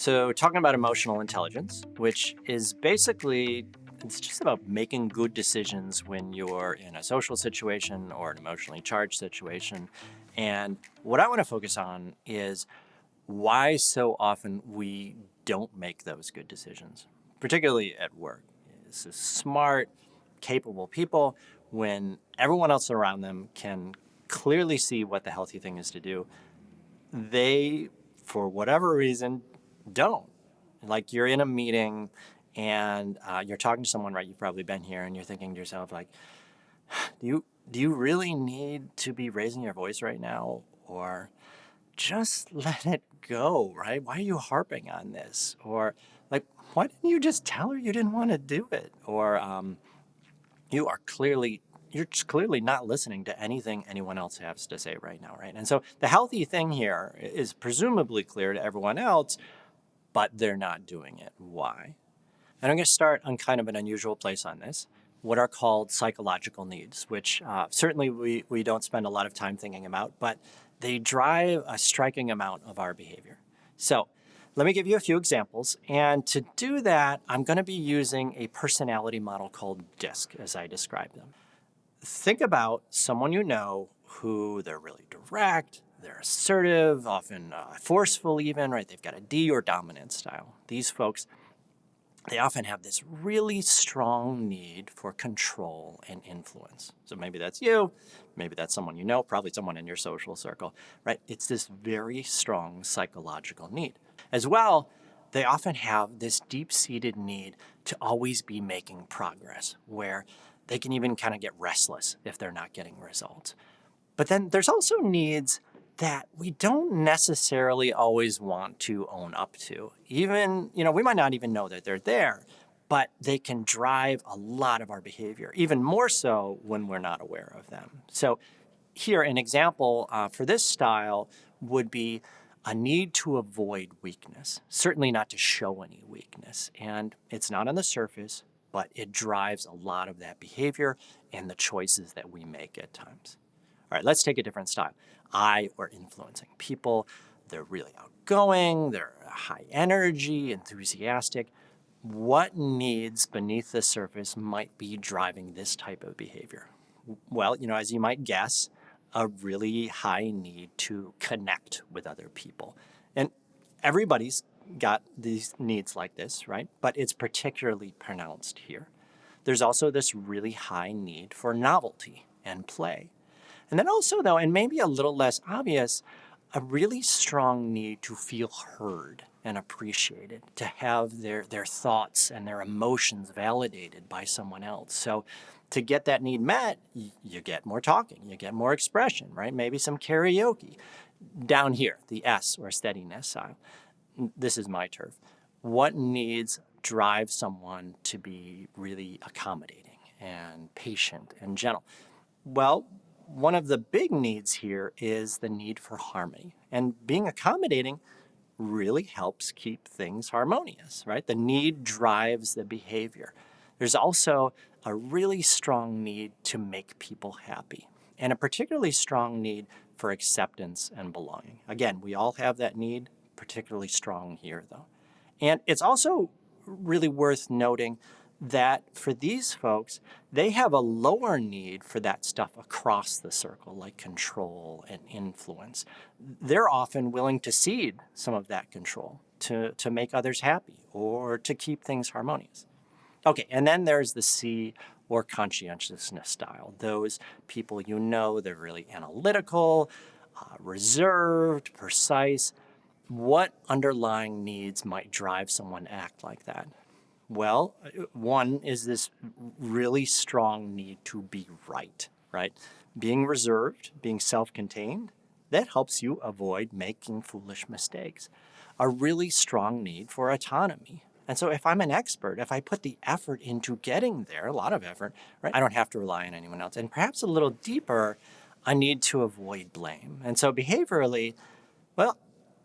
So, talking about emotional intelligence, which is basically it's just about making good decisions when you're in a social situation or an emotionally charged situation. And what I want to focus on is why so often we don't make those good decisions, particularly at work. This is smart, capable people when everyone else around them can clearly see what the healthy thing is to do. They, for whatever reason, don't. Like you're in a meeting and you're talking to someone, right? You've probably been here and you're thinking to yourself, like, do you really need to be raising your voice right now? Or just let it go, right? Why are you harping on this? Or like, why didn't you just tell her you didn't want to do it? Or you are clearly you're just clearly not listening to anything anyone else has to say right now, right? And so the healthy thing here is presumably clear to everyone else, but they're not doing it. Why? And I'm going to start on kind of an unusual place on this, what are called psychological needs, which certainly we don't spend a lot of time thinking about, but they drive a striking amount of our behavior. So let me give you a few examples. And to do that, I'm going to be using a personality model called DiSC as I describe them. Think about someone you know who they're really direct, they're assertive, often forceful even, right? They've got a D or dominant style. These folks, they often have this really strong need for control and influence. So maybe that's you, maybe that's someone you know, probably someone in your social circle, right? It's this very strong psychological need. As well, they often have this deep-seated need to always be making progress, where they can even kind of get restless if they're not getting results. But then there's also needs that we don't necessarily always want to own up to. Even, we might not even know that they're there, but they can drive a lot of our behavior, even more so when we're not aware of them. So here, an example for this style would be a need to avoid weakness, certainly not to show any weakness. And it's not on the surface, but it drives a lot of that behavior and the choices that we make at times. All right, let's take a different style. Or influencing people. They're really outgoing, they're high energy, enthusiastic. What needs beneath the surface might be driving this type of behavior? Well, as you might guess, a really high need to connect with other people. And everybody's got these needs like this, right? But it's particularly pronounced here. There's also this really high need for novelty and play. And then also, though, and maybe a little less obvious, a really strong need to feel heard and appreciated, to have their thoughts and their emotions validated by someone else. So to get that need met, you get more talking, you get more expression, right? Maybe some karaoke. Down here, the S or steadiness style. This is my turf. What needs drive someone to be really accommodating and patient and gentle? Well, one of the big needs here is the need for harmony. And being accommodating really helps keep things harmonious, right? The need drives the behavior. There's also a really strong need to make people happy, and a particularly strong need for acceptance and belonging. Again, we all have that need, particularly strong here, though. And it's also really worth noting that for these folks, they have a lower need for that stuff across the circle, like control and influence. They're often willing to cede some of that control to make others happy or to keep things harmonious. Okay, and then there's the C or conscientiousness style. Those people, they're really analytical, reserved, precise. What underlying needs might drive someone to act like that? Well, one is this really strong need to be right? Being reserved, being self-contained, that helps you avoid making foolish mistakes. A really strong need for autonomy. And so if I'm an expert, if I put the effort into getting there, a lot of effort, right, I don't have to rely on anyone else. And perhaps a little deeper, a need to avoid blame. And so behaviorally, well,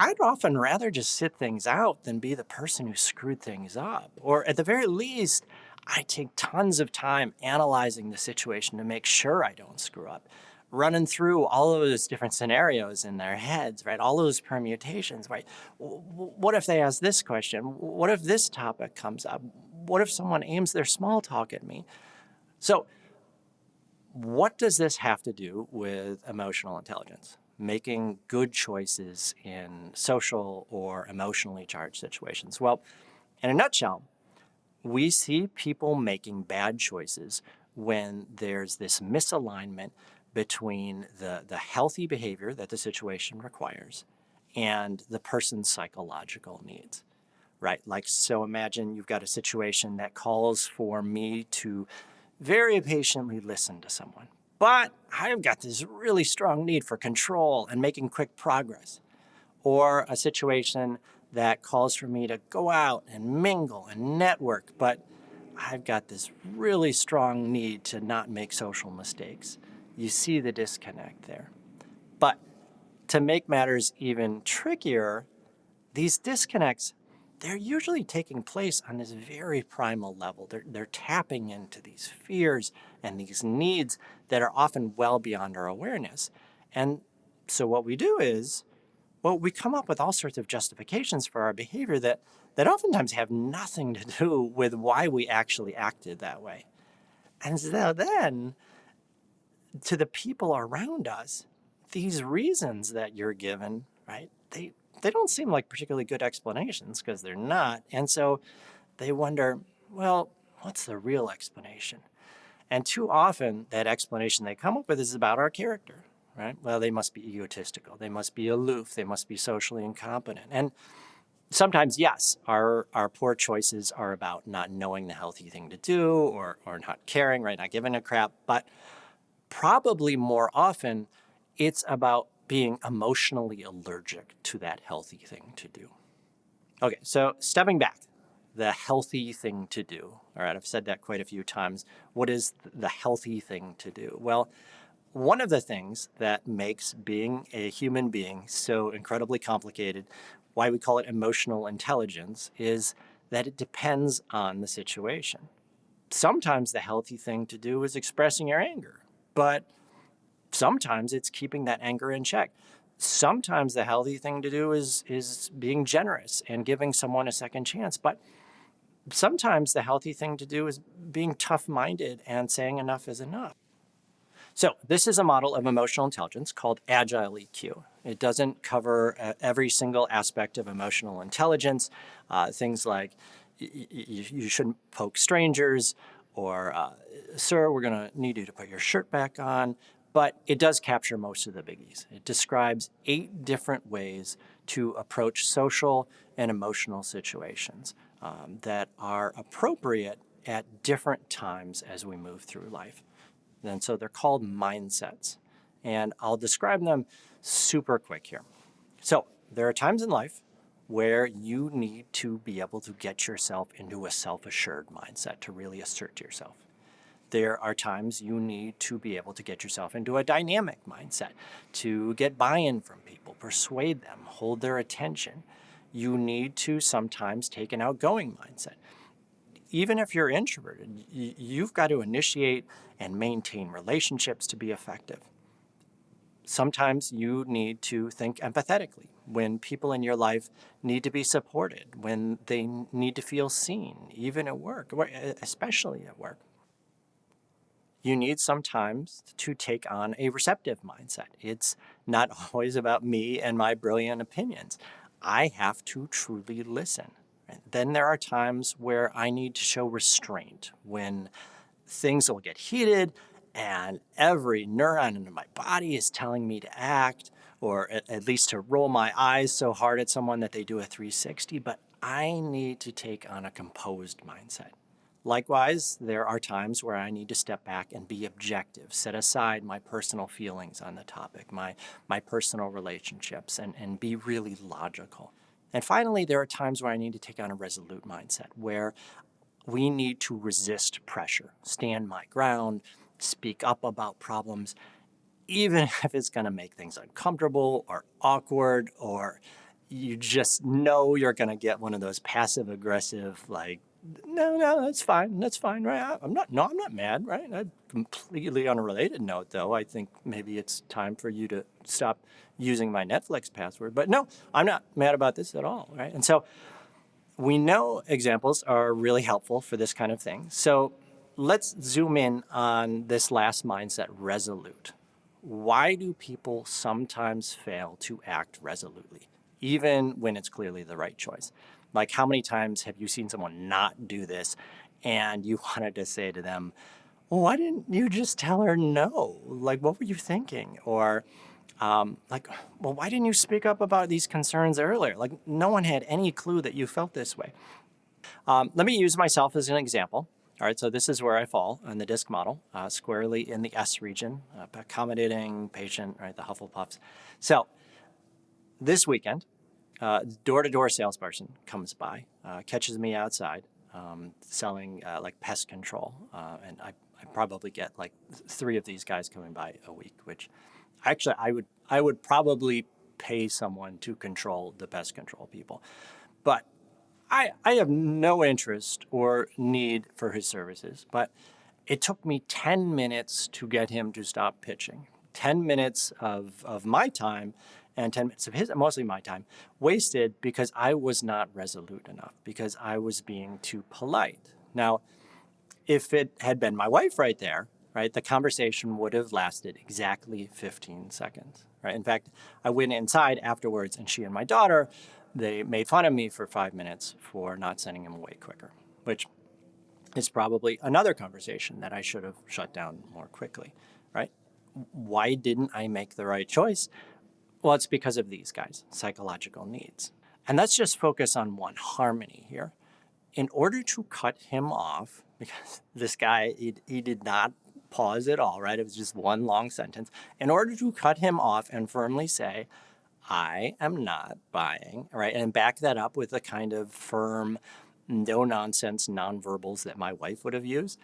I'd often rather just sit things out than be the person who screwed things up. Or at the very least, I take tons of time analyzing the situation to make sure I don't screw up. running through all of those different scenarios in their heads, right? All those permutations, right? What if they ask this question? What if this topic comes up? What if someone aims their small talk at me? So, what does this have to do with emotional intelligence? Making good choices in social or emotionally charged situations? Well, in a nutshell, we see people making bad choices when there's this misalignment between the healthy behavior that the situation requires and the person's psychological needs, right? Like, so imagine you've got a situation that calls for me to very patiently listen to someone, but I've got this really strong need for control and making quick progress. Or a situation that calls for me to go out and mingle and network, but I've got this really strong need to not make social mistakes. You see the disconnect there. But to make matters even trickier, these disconnects, they're usually taking place on this very primal level. They're tapping into these fears and these needs that are often well beyond our awareness. And so what we do is, well, we come up with all sorts of justifications for our behavior that oftentimes have nothing to do with why we actually acted that way. And so then, to the people around us, these reasons that you're given, right, they don't seem like particularly good explanations because they're not. And so they wonder, well, what's the real explanation? And too often, that explanation they come up with is about our character, right? Well, they must be egotistical. They must be aloof. They must be socially incompetent. And sometimes, yes, our poor choices are about not knowing the healthy thing to do or not caring, right? Not giving a crap. But probably more often, it's about being emotionally allergic to that healthy thing to do. Okay, so stepping back, the healthy thing to do. All right, I've said that quite a few times. What is the healthy thing to do? Well, one of the things that makes being a human being so incredibly complicated, why we call it emotional intelligence, is that it depends on the situation. Sometimes the healthy thing to do is expressing your anger, but sometimes it's keeping that anger in check. Sometimes the healthy thing to do is being generous and giving someone a second chance, but sometimes the healthy thing to do is being tough-minded and saying enough is enough. So this is a model of emotional intelligence called Agile EQ. It doesn't cover every single aspect of emotional intelligence, things like you shouldn't poke strangers, or sir, we're going to need you to put your shirt back on. But it does capture most of the biggies. It describes 8 different ways to approach social and emotional situations that are appropriate at different times as we move through life. And so they're called mindsets. And I'll describe them super quick here. So there are times in life where you need to be able to get yourself into a self-assured mindset to really assert yourself. There are times you need to be able to get yourself into a dynamic mindset to get buy-in from people, persuade them, hold their attention. You need to sometimes take an outgoing mindset. Even if you're introverted, you've got to initiate and maintain relationships to be effective. Sometimes you need to think empathetically when people in your life need to be supported, when they need to feel seen, even at work, especially at work. You need sometimes to take on a receptive mindset. It's not always about me and my brilliant opinions. I have to truly listen. Then there are times where I need to show restraint, when things will get heated and every neuron in my body is telling me to act, or at least to roll my eyes so hard at someone that they do a 360, but I need to take on a composed mindset. Likewise, there are times where I need to step back and be objective, set aside my personal feelings on the topic, my personal relationships, and be really logical. And finally, there are times where I need to take on a resolute mindset, where we need to resist pressure, stand my ground, speak up about problems, even if it's going to make things uncomfortable or awkward, or you just know you're going to get one of those passive aggressive, like, no, that's fine. That's fine, right? I'm not mad, right? On a completely unrelated note, though, I think maybe it's time for you to stop using my Netflix password. But no, I'm not mad about this at all, right? And so we know examples are really helpful for this kind of thing. So let's zoom in on this last mindset, resolute. Why do people sometimes fail to act resolutely, even when it's clearly the right choice? Like, how many times have you seen someone not do this and you wanted to say to them, well, why didn't you just tell her no? Like, what were you thinking? Or, like, well, why didn't you speak up about these concerns earlier? Like, no one had any clue that you felt this way. Let me use myself as an example. All right, so this is where I fall on the DiSC model, squarely in the S region, accommodating, patient, right, the Hufflepuffs. So this weekend, door-to-door salesperson comes by, catches me outside, selling like pest control, and I probably get like 3 of these guys coming by a week, which actually I would probably pay someone to control the pest control people, but I have no interest or need for his services, but it took me 10 minutes to get him to stop pitching. 10 minutes of my time and 10 minutes of his, mostly my time, wasted because I was not resolute enough, because I was being too polite. Now, if it had been my wife right there, right, the conversation would have lasted exactly 15 seconds, right? In fact, I went inside afterwards and she and my daughter, they made fun of me for 5 minutes for not sending him away quicker, which is probably another conversation that I should have shut down more quickly, right? Why didn't I make the right choice? Well, it's because of these guys, psychological needs. And let's just focus on one, harmony here. In order to cut him off, because this guy, he did not pause at all, right? It was just one long sentence. In order to cut him off and firmly say, I am not buying, right? And back that up with the kind of firm, no nonsense nonverbals that my wife would have used.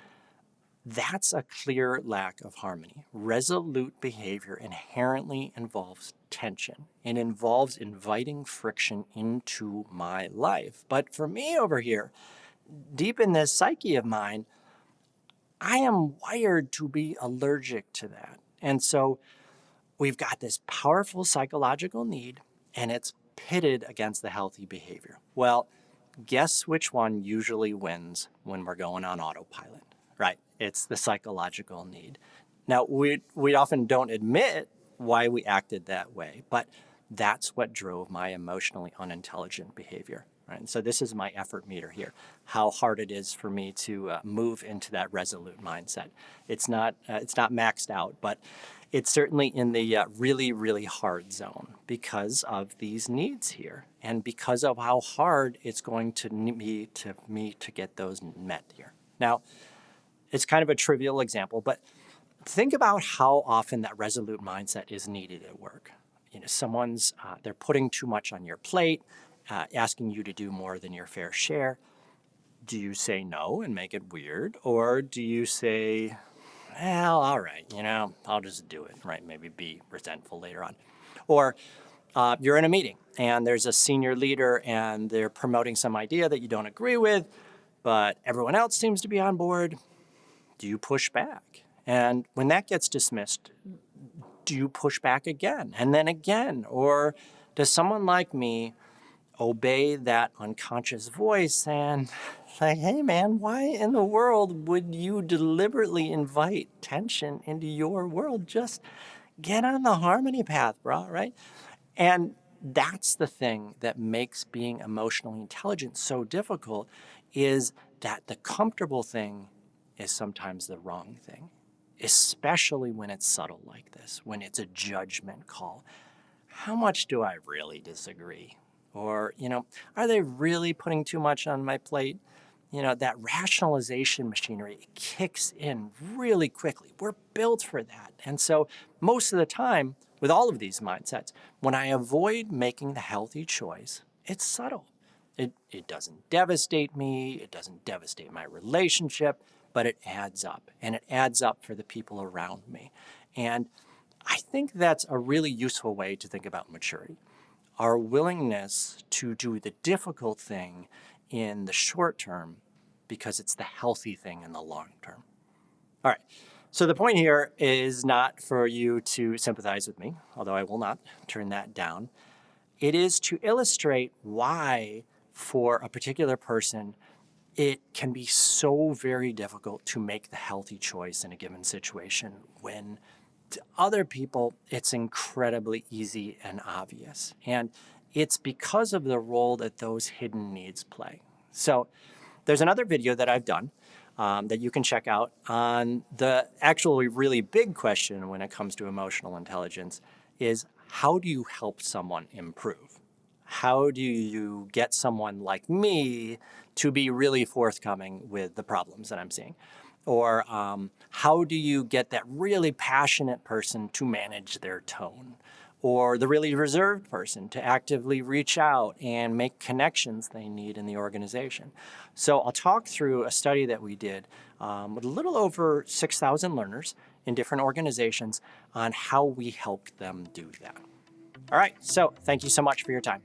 That's a clear lack of harmony. Resolute behavior inherently involves tension. It involves inviting friction into my life. But for me over here, deep in this psyche of mine, I am wired to be allergic to that. And so we've got this powerful psychological need, and it's pitted against the healthy behavior. Well, guess which one usually wins when we're going on autopilot, right? It's the psychological need. Now, we often don't admit why we acted that way, but that's what drove my emotionally unintelligent behavior, right? And so this is my effort meter here, how hard it is for me to move into that resolute mindset. It's not maxed out, but it's certainly in the really, really hard zone because of these needs here and because of how hard it's going to be to me to get those met here. Now, it's kind of a trivial example, but think about how often that resolute mindset is needed at work. You know, someone's, they're putting too much on your plate, asking you to do more than your fair share. Do you say no and make it weird? Or do you say, well, all right, I'll just do it, right? Maybe be resentful later on. Or you're in a meeting and there's a senior leader and they're promoting some idea that you don't agree with, but everyone else seems to be on board. Do you push back? And when that gets dismissed, do you push back again and then again? Or does someone like me obey that unconscious voice and say, hey man, why in the world would you deliberately invite tension into your world? Just get on the harmony path, bro, right? And that's the thing that makes being emotionally intelligent so difficult, is that the comfortable thing is sometimes the wrong thing, especially when it's subtle like this, when it's a judgment call. How much do I really disagree? Or, are they really putting too much on my plate? That rationalization machinery, it kicks in really quickly. We're built for that. And so most of the time, with all of these mindsets, when I avoid making the healthy choice, it's subtle. It doesn't devastate me. It doesn't devastate my relationship, but it adds up. And it adds up for the people around me. And I think that's a really useful way to think about maturity. Our willingness to do the difficult thing in the short term because it's the healthy thing in the long term. All right. So the point here is not for you to sympathize with me, although I will not turn that down. It is to illustrate why, for a particular person, it can be so very difficult to make the healthy choice in a given situation when to other people it's incredibly easy and obvious. And it's because of the role that those hidden needs play. So there's another video that I've done that you can check out on the actually really big question when it comes to emotional intelligence is, how do you help someone improve? How do you get someone like me to be really forthcoming with the problems that I'm seeing? Or how do you get that really passionate person to manage their tone? Or the really reserved person to actively reach out and make connections they need in the organization? So I'll talk through a study that we did with a little over 6,000 learners in different organizations on how we helped them do that. All right, so thank you so much for your time.